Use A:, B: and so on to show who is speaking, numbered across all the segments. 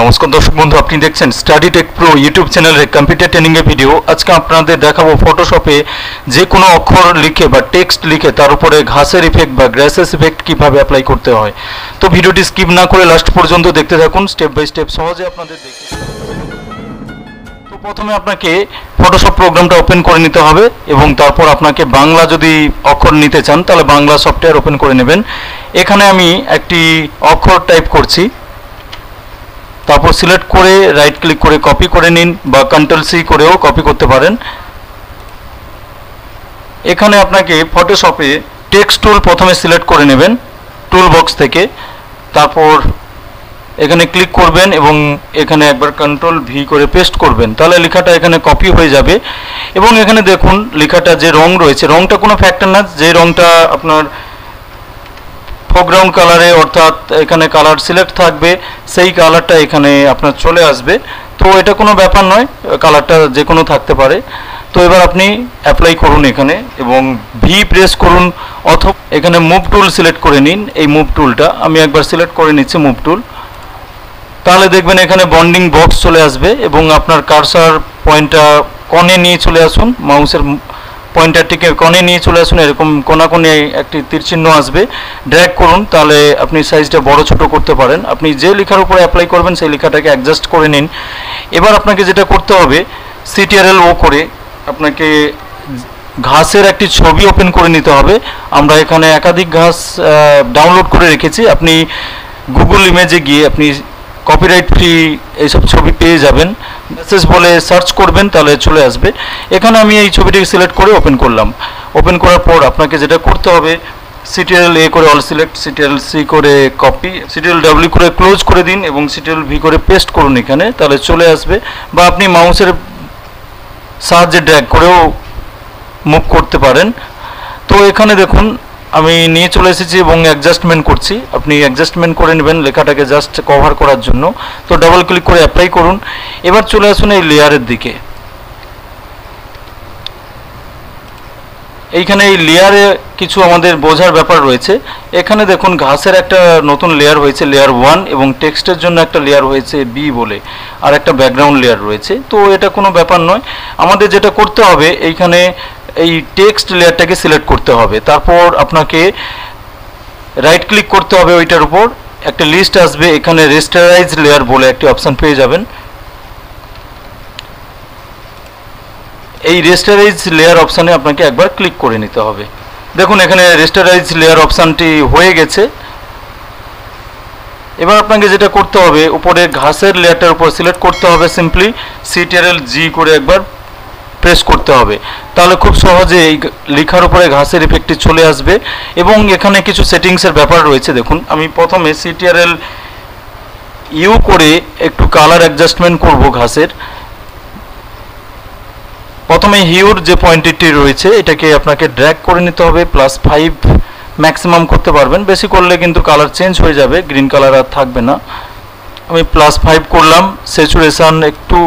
A: নমস্কার দর্শক বন্ধু, আপনি দেখছেন স্টাডি টেক প্রো ইউটিউব চ্যানেলের কম্পিউটার ট্রেনিং এর ভিডিও। আজকে আপনাদের দেখাবো ফটোশপে যে কোনো অক্ষর লিখে বা টেক্সট লিখে তার উপরে ঘাসের ইফেক্ট বা গ্রাসেস ইফেক্ট কিভাবে অ্যাপ্লাই করতে হয়। তো ভিডিওটি স্কিপ না করে লাস্ট পর্যন্ত দেখতে থাকুন, স্টেপ বাই স্টেপ সহজে আপনাদের দেখতে। তো প্রথমে আপনাকে ফটোশপ প্রোগ্রামটা ওপেন করে নিতে হবে এবং তারপর আপনাকে বাংলা যদি অক্ষর নিতে চান তাহলে বাংলা সফটওয়্যার ওপেন করে নেবেন। এখানে আমি একটি অক্ষর টাইপ করছি, তারপর সিলেক্ট করে রাইট ক্লিক করে কপি করে নিন বা কন্ট্রোল সি করেও কপি করতে পারেন। এখানে আপনাকে ফটোশপে টেক্সট টুল প্রথমে সিলেক্ট করে নেবেন টুল বক্স থেকে, তারপর এখানে ক্লিক করবেন এবং এখানে একবার কন্ট্রোল ভি করে পেস্ট করবেন, তাহলে লেখাটা এখানে কপি হয়ে যাবে। এবং এখানে দেখুন লেখাটা যে রং রয়েছে, রংটা কোনো ফ্যাক্টর না, যে রংটা আপনার ফোরগ্রাউন্ড কালারে অর্থাৎ এখানে কালার সিলেক্ট থাকবে সেই কালারটা এখানে আপনার চলে আসবে। তো এটা কোনো ব্যাপার নয়, কালারটা যে কোনো থাকতে পারে। তো এবার আপনি অ্যাপ্লাই করুন এখানে এবং ভি প্রেস করুন অথবা এখানে মুভ টুল সিলেক্ট করে নিন। এই মুভ টুলটা আমি একবার সিলেক্ট করে নিচ্ছি, মুভ টুল। তাহলে দেখবেন এখানে বন্ডিং বক্স চলে আসবে এবং আপনার কার্সার পয়েন্টটা কর্নে নিয়ে চলে আসুন, মাউসের পয়েন্টারটিকে কর্নে নিয়ে চলে আসুন, এরকম কোণে একটি তীরচিহ্ন আসবে, ড্র্যাগ করুন, তাহলে আপনি সাইজটা বড় ছোট করতে পারেন। আপনি যে লেখার উপরে অ্যাপ্লাই করবেন সেই লেখাটাকে অ্যাডজাস্ট করে নিন। এবার আপনাকে যেটা করতে হবে, সিটিআরএল ও করে আপনাকে ঘাসের একটি ছবি ওপেন করে নিতে হবে। আমরা এখানে একাধিক ঘাস ডাউনলোড করে রেখেছি, আপনি গুগল ইমেজে গিয়ে আপনি কপিরাইট ফ্রি এইসব ছবি পেয়ে যাবেন। মেসেজ বলে সার্চ করবেন তাহলে চলে আসবে। এখানে আমি এই ছবিটিকে সিলেক্ট করে ওপেন করলাম। ওপেন করার পর আপনাকে যেটা করতে হবে, সিটিএল এ করে অল সিলেক্ট, সিটিএল সি করে কপি, সিটিএল ডাব্লিউ করে ক্লোজ করে দিন এবং সিটিএল ভি করে পেস্ট করুন এখানে, তাহলে চলে আসবে। বা আপনি মাউসের সাহায্যে ড্র্যাগ করেও মুভ করতে পারেন। তো এখানে দেখুন আমি নিয়ে চলে এসেছি এবং অ্যাডজাস্টমেন্ট করছি। আপনি অ্যাডজাস্টমেন্ট করে নেবেন লেখাটাকে জাস্ট কভার করার জন্য। তো ডাবল ক্লিক করে অ্যাপ্লাই করুন। এবার চলে আসুন এই লেয়ারের দিকে। এইখানে এই লেয়ারে কিছু আমাদের বোঝার ব্যাপার রয়েছে। এখানে দেখুন ঘাসের একটা নতুন লেয়ার হয়েছে, লেয়ার 1, এবং টেক্সটের জন্য একটা লেয়ার হয়েছে বি বলে, আর একটা ব্যাকগ্রাউন্ড লেয়ার রয়েছে। তো এটা কোনো ব্যাপার নয়, আমাদের যেটা করতে হবে এইখানে এই টেক্সট লেয়ারটাকে সিলেক্ট করতে হবে। তারপর আপনাকে রাইট ক্লিক করতে হবে, ওইটার উপর একটা লিস্ট আসবে, এখানে রেস্টারাইজ লেয়ার বলে একটি অপশান পেয়ে যাবেন। এই রেস্টারাইজ লেয়ার অপশানে আপনাকে একবার ক্লিক করে নিতে হবে। দেখুন এখানে রেস্টারাইজ লেয়ার অপশানটি হয়ে গেছে। এবার আপনাকে যেটা করতে হবে, উপরে ঘাসের লেয়ারটার উপর সিলেক্ট করতে হবে, সিম্পলি সিটিআরএল জি করে একবার প্রেস করতে হবে, তাহলে খুব সহজে এই লেখার উপরে ঘাসের ইফেক্টটি চলে আসবে। এবং এখানে কিছু সেটিংসের ব্যাপার রয়েছে। দেখুন আমি প্রথমে সিটিআরএল ইউ করে একটু কালার অ্যাডজাস্টমেন্ট করব ঘাসের। প্রথমে হিউর যে পয়েন্টটি রয়েছে এটাকে আপনাকে ড্র্যাগ করে নিতে হবে, +5 ম্যাক্সিমাম করতে পারবেন, বেশি করলে কিন্তু কালার চেঞ্জ হয়ে যাবে, গ্রিন কালার আর থাকবে না। আমি +5 করলাম, স্যাচুরেশন একটু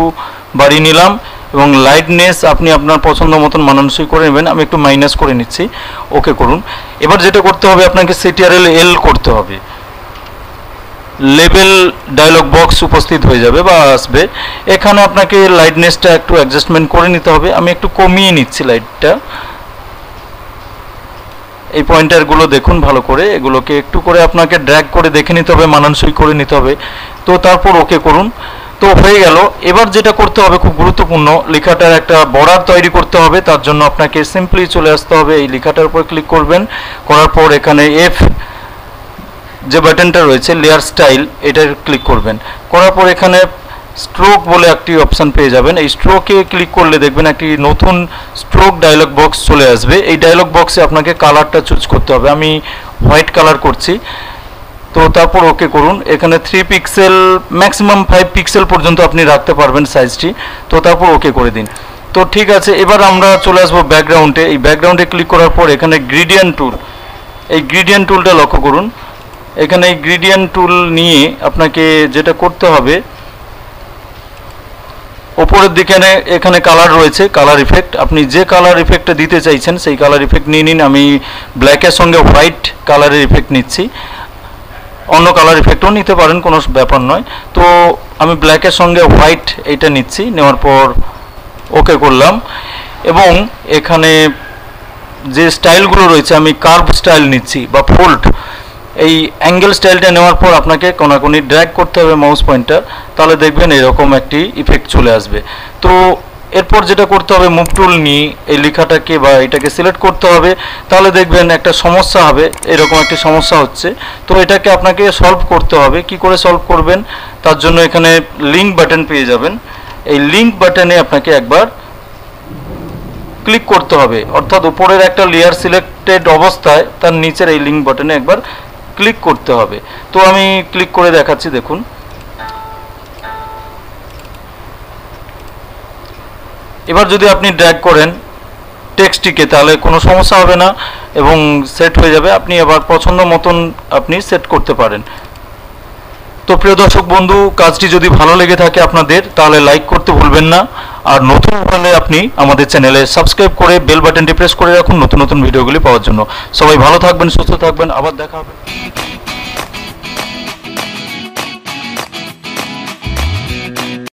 A: বাড়িয়ে নিলাম এবং লাইটনেস আপনি আপনার পছন্দ মতন মানানসই করে নেবেন। আমি একটু মাইনাস করে নিচ্ছি, ওকে করুন। এবার যেটা করতে হবে, আপনাকে সিটিআরএল এল করতে হবে, লেবেল ডায়লগ বক্স উপস্থিত হয়ে যাবে বা আসবে। এখানে আপনাকে লাইটনেসটা একটু অ্যাডজাস্টমেন্ট করে নিতে হবে। আমি একটু কমিয়ে নিচ্ছি লাইটটা। এই পয়েন্টারগুলো দেখুন ভালো করে, এগুলোকে একটু করে আপনাকে ড্র্যাগ করে দেখে নিতে হবে, মানানসই করে নিতে হবে। তো তারপর ওকে করুন। তো হয়ে গেল। এবার যেটা করতে হবে খুব গুরুত্বপূর্ণ, লেখাটার একটা বর্ডার তৈরি করতে হবে। তার জন্য আপনাকে সিম্পলি চলে আসতে হবে, এই লেখাটার উপর ক্লিক করবেন, করার পর এখানে এফ যে বাটনটা রয়েছে লেয়ার স্টাইল, এটা ক্লিক করবেন। করার পর এখানে স্ট্রোক বলে একটি অপশান পেয়ে যাবেন। এই স্ট্রোকে ক্লিক করলে দেখবেন একটি নতুন স্ট্রোক ডায়লগ বক্স চলে আসবে। এই ডায়লগ বক্সে আপনাকে কালারটা চুজ করতে হবে, আমি হোয়াইট কালার করছি। তো তারপর ওকে করুন। এখানে 3 পিক্সেল ম্যাক্সিমাম 5 পিক্সেল পর্যন্ত আপনি রাখতে পারবেন সাইজটি। তো তারপর ওকে করে দিন। তো ঠিক আছে, এবার আমরা চলে আসবো ব্যাকগ্রাউন্ডে। এই ব্যাকগ্রাউন্ডে ক্লিক করার পর এখানে গ্রেডিয়েন্ট টুল, এই গ্রেডিয়েন্ট টুলটা লক্ষ্য করুন। এখানে এই গ্রেডিয়েন্ট টুল নিয়ে আপনাকে যেটা করতে হবে, উপরের দিকে এখানে কালার রয়েছে, কালার ইফেক্ট, আপনি যে কালার ইফেক্টটা দিতে চাইছেন সেই কালার ইফেক্ট নিয়ে নিন। আমি ব্ল্যাকের সঙ্গে হোয়াইট কালারের ইফেক্ট নিচ্ছি। অন্য কালার ইফেক্টও নিতে পারেন, কোনো ব্যাপার নয়। তো আমি ব্ল্যাকের সঙ্গে হোয়াইট এইটা নিচ্ছি, নেওয়ার পর ওকে করলাম। এবং এখানে যে স্টাইলগুলো রয়েছে আমি কার্ভ স্টাইল নিচ্ছি বা ফোল্ড, এই অ্যাঙ্গেল স্টাইলটা নেওয়ার পর আপনাকে কোনাকুনি ড্র্যাগ করতে হবে মাউস পয়েন্টার, তাহলে দেখবেন এরকম একটি ইফেক্ট চলে আসবে। তো এরপর যেটা করতে হবে, মুভ টুল নিয়ে এই লেখাটাকে বা এটাকে সিলেক্ট করতে হবে, তাহলে দেখবেন একটা সমস্যা হবে, এরকম একটি সমস্যা হচ্ছে। তো এটাকে আপনাকে সলভ করতে হবে। কি করে সলভ করবেন, তার জন্য এখানে লিঙ্ক বাটন পেয়ে যাবেন। এই লিঙ্ক বাটনে আপনাকে একবার ক্লিক করতে হবে, অর্থাৎ উপরের একটা লেয়ার সিলেক্টেড অবস্থায় তার নিচের এই লিঙ্ক বাটনে একবার ক্লিক করতে হবে। তো আমি ক্লিক করে দেখাচ্ছি, দেখুন। এবার যদি আপনি ড্র্যাগ করেন টেক্সটটিকে, তাহলে কোনো সমস্যা হবে না এবং সেট হয়ে যাবে। আপনি আবার পছন্দ মতন আপনি সেট করতে পারেন। তো প্রিয় দর্শক বন্ধু, কাজটি যদি ভালো লেগে থাকে আপনাদের, তাহলে লাইক করতে ভুলবেন না। আর নতুন হলে আপনি আমাদের চ্যানেলে সাবস্ক্রাইব করে বেল বাটনটি প্রেস করে রাখুন নতুন নতুন ভিডিওগুলি পাওয়ার জন্য। সবাই ভালো থাকবেন, সুস্থ থাকবেন, আবার দেখা হবে।